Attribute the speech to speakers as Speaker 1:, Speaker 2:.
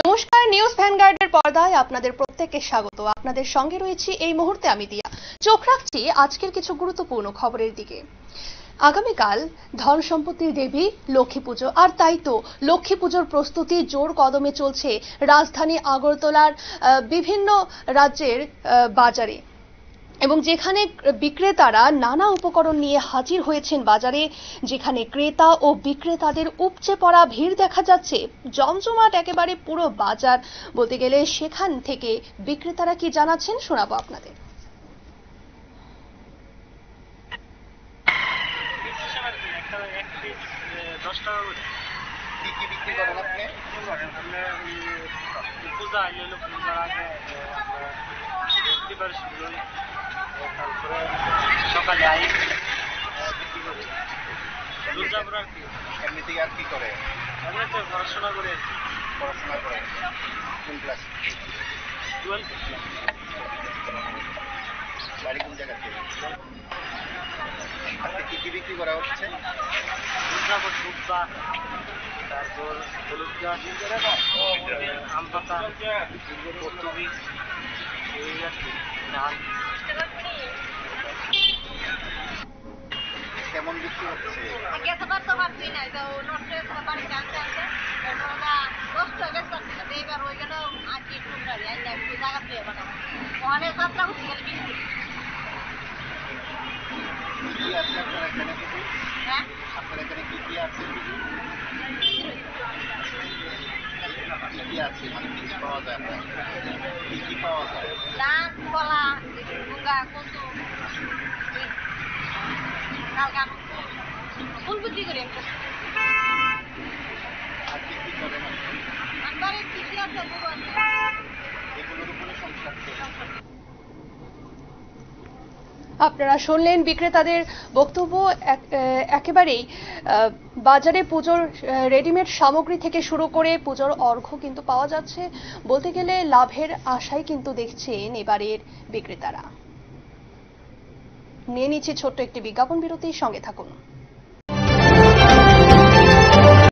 Speaker 1: নমস্কার, নিউজ ভ্যানগার্ডের পর্দায় আপনাদের প্রত্যেককে স্বাগত। আপনাদের সঙ্গে রয়েছি এই মুহূর্তে আমি দিয়া। চোখ রাখছি আজকের কিছু গুরুত্বপূর্ণ খবরের দিকে। আগামীকাল ধন সম্পত্তির দেবী লক্ষ্মী পুজো, আর তাই তো লক্ষ্মী পুজোর প্রস্তুতি জোর কদমে চলছে রাজধানী আগরতলার বিভিন্ন রাজ্যের বাজারে, এবং যেখানে বিক্রেতারা নানা উপকরণ নিয়ে হাজির হয়েছেন বাজারে, যেখানে ক্রেতা ও বিক্রেতাদের উপচে পড়া ভিড় দেখা যাচ্ছে, জমজমাট একেবারে পুরো বাজার বলতে গেলে। সেখান থেকে বিক্রেতারা কি জানাচ্ছেন শোনাবো আপনাদের।
Speaker 2: তারপরে সকালে আই বিক্রি করি। এমনিতে আর কি করে? এমনিতে পড়াশোনা করে। পড়াশোনা করে কোন ক্লাস? 12 ক্লাস। বাড়ি কোন জায়গা থেকে? আজকে কি কি বিক্রি করা হচ্ছে? দুধা, তারপর হলুদ গাছ, আম পাতা, কর্তুবি, এই আর কি ধান। কেমন বিক্রি হচ্ছে? কি আছে আপনার এখানে? আপনার এখানে কি কি আছে? কি কি আছে মানে কি পাওয়া যায়? কি কি পাওয়া যায়?
Speaker 3: ধান, কলা, মুগা, কচু, ফুল বিক্রি করি।
Speaker 2: আর কি কি করেন?
Speaker 3: আমাদের কৃষি আছে,
Speaker 2: এগুলোর উপরে সংসার চলে।
Speaker 1: আপনারা শুনলেন বিক্রেতাদের বক্তব্য। একেবারেই বাজারে পুজোর রেডিমেড সামগ্রী থেকে শুরু করে পুজোর অর্ঘ্য কিন্তু পাওয়া যাচ্ছে। বলতে গেলে লাভের আশাই কিন্তু দেখছেন এবারের বিক্রেতারা। নিয়ে নিচ্ছি ছোট্ট একটি বিজ্ঞাপন বিরতির সঙ্গে থাকুন।